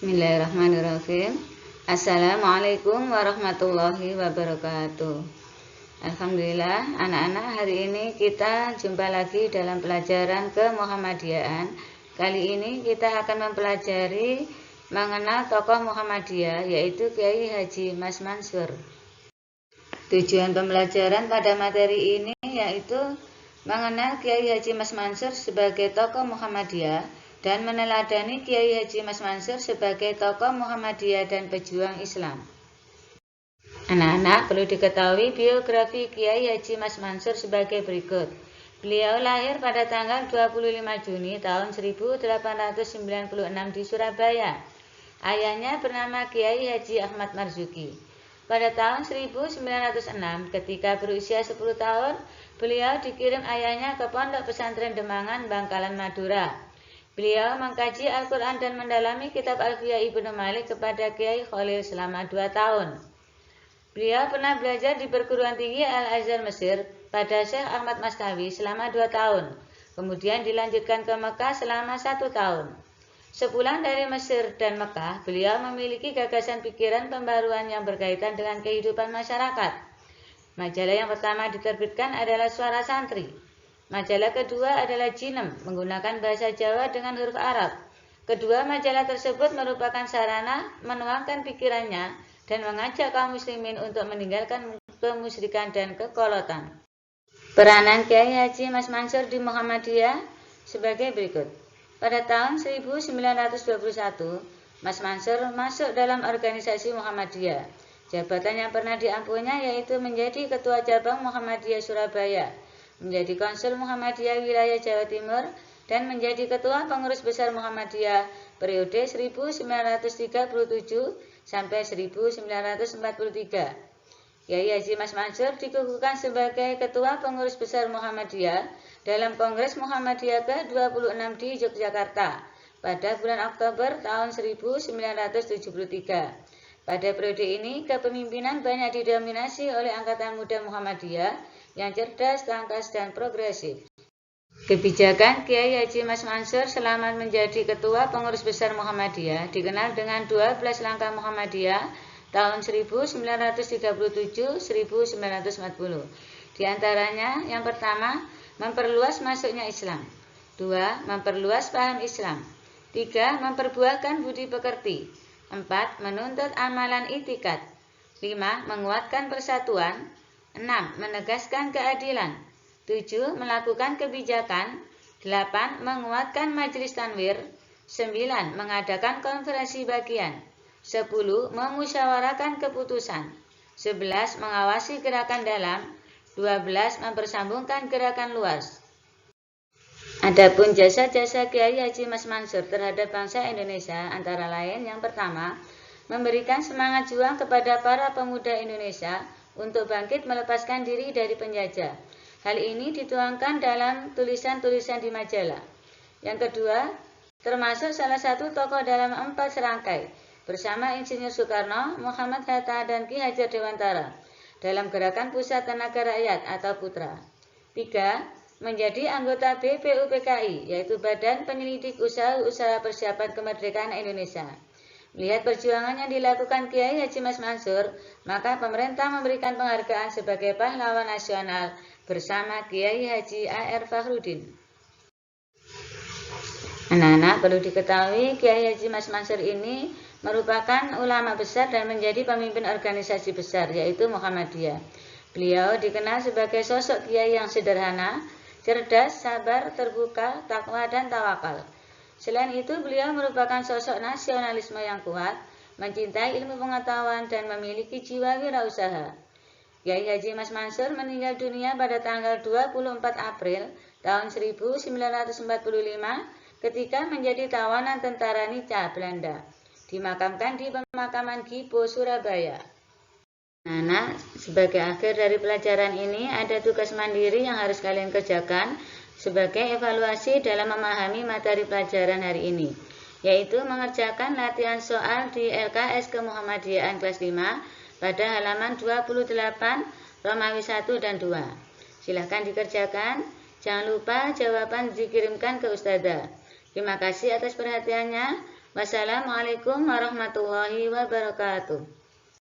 Bismillahirrahmanirrahim. Assalamualaikum warahmatullahi wabarakatuh. Alhamdulillah, anak-anak, hari ini kita jumpa lagi dalam pelajaran ke-Muhammadiyaan. Kali ini kita akan mempelajari mengenal tokoh Muhammadiyah, yaitu Kiai Haji Mas Mansur. Tujuan pembelajaran pada materi ini yaitu mengenal Kiai Haji Mas Mansur sebagai tokoh Muhammadiyah dan meneladani Kiai Haji Mas Mansur sebagai tokoh Muhammadiyah dan pejuang Islam. Anak-anak, perlu diketahui biografi Kiai Haji Mas Mansur sebagai berikut. Beliau lahir pada tanggal 25 Juni tahun 1896 di Surabaya. Ayahnya bernama Kiai Haji Ahmad Marzuki. Pada tahun 1906, ketika berusia 10 tahun, beliau dikirim ayahnya ke Pondok Pesantren Demangan, Bangkalan, Madura. Beliau mengkaji Al-Quran dan mendalami kitab Alfiyah Ibnu Malik kepada Kiai Khalil selama 2 tahun. Beliau pernah belajar di perguruan tinggi Al-Azhar Mesir pada Syekh Ahmad Mastawi selama 2 tahun. Kemudian dilanjutkan ke Mekah selama 1 tahun. Sepulang dari Mesir dan Mekah, beliau memiliki gagasan pikiran pembaruan yang berkaitan dengan kehidupan masyarakat. Majalah yang pertama diterbitkan adalah Suara Santri. Majalah kedua adalah Jinem, menggunakan bahasa Jawa dengan huruf Arab. Kedua majalah tersebut merupakan sarana menuangkan pikirannya dan mengajak kaum muslimin untuk meninggalkan kemusyrikan dan kekolotan. Peranan Kiai Haji Mas Mansur di Muhammadiyah sebagai berikut. Pada tahun 1921, Mas Mansur masuk dalam organisasi Muhammadiyah. Jabatan yang pernah diampunya yaitu menjadi Ketua Cabang Muhammadiyah Surabaya, menjadi Konsul Muhammadiyah Wilayah Jawa Timur, dan menjadi Ketua Pengurus Besar Muhammadiyah periode 1937 sampai 1943. Kiai Haji Mas Mansur dikukuhkan sebagai Ketua Pengurus Besar Muhammadiyah dalam Kongres Muhammadiyah ke-26 di Yogyakarta pada bulan Oktober tahun 1973. Pada periode ini, kepemimpinan banyak didominasi oleh Angkatan Muda Muhammadiyah yang cerdas, tangkas, dan progresif. Kebijakan Kiai Haji Mas Mansur selama menjadi Ketua Pengurus Besar Muhammadiyah dikenal dengan 12 langkah Muhammadiyah tahun 1937-1940. Di antaranya, yang pertama, memperluas masuknya Islam. 2. Memperluas paham Islam. 3. Memperbuahkan budi pekerti. 4. Menuntut amalan itikad. 5. Menguatkan persatuan. 6. Menegaskan keadilan. 7. Melakukan kebijakan. 8. Menguatkan majelis tanwir. 9. Mengadakan konferensi bagian. 10. Memusyawarahkan keputusan. 11. Mengawasi gerakan dalam. 12. Mempersambungkan gerakan luas. Adapun jasa-jasa Kiai Haji Mas Mansur terhadap bangsa Indonesia antara lain, yang pertama, memberikan semangat juang kepada para pemuda Indonesia untuk bangkit melepaskan diri dari penjajah. Hal ini dituangkan dalam tulisan-tulisan di majalah. Yang kedua, termasuk salah satu tokoh dalam 4 serangkai bersama Insinyur Soekarno, Muhammad Hatta, dan Ki Hajar Dewantara dalam Gerakan Pusat Tenaga Rakyat atau Putra. 3. Menjadi anggota BPUPKI, yaitu Badan Penyelidik Usaha-Usaha Persiapan Kemerdekaan Indonesia. Melihat perjuangan yang dilakukan Kiai Haji Mas Mansur, maka pemerintah memberikan penghargaan sebagai pahlawan nasional bersama Kiai Haji A.R. Fakhrudin. Anak-anak, perlu diketahui Kiai Haji Mas Mansur ini merupakan ulama besar dan menjadi pemimpin organisasi besar, yaitu Muhammadiyah. Beliau dikenal sebagai sosok kiai yang sederhana, cerdas, sabar, terbuka, takwa, dan tawakal. Selain itu, beliau merupakan sosok nasionalisme yang kuat, mencintai ilmu pengetahuan, dan memiliki jiwa wirausaha. Kiai Haji Mas Mansur meninggal dunia pada tanggal 24 April tahun 1945 ketika menjadi tawanan tentara Nica Belanda. Dimakamkan di pemakaman Gipo, Surabaya. Nah, sebagai akhir dari pelajaran ini ada tugas mandiri yang harus kalian kerjakan sebagai evaluasi dalam memahami materi pelajaran hari ini, yaitu mengerjakan latihan soal di LKS Kemuhammadiyaan kelas 5 pada halaman 28, Romawi 1 dan 2. Silahkan dikerjakan, jangan lupa jawaban dikirimkan ke Ustazah. Terima kasih atas perhatiannya. Wassalamualaikum warahmatullahi wabarakatuh.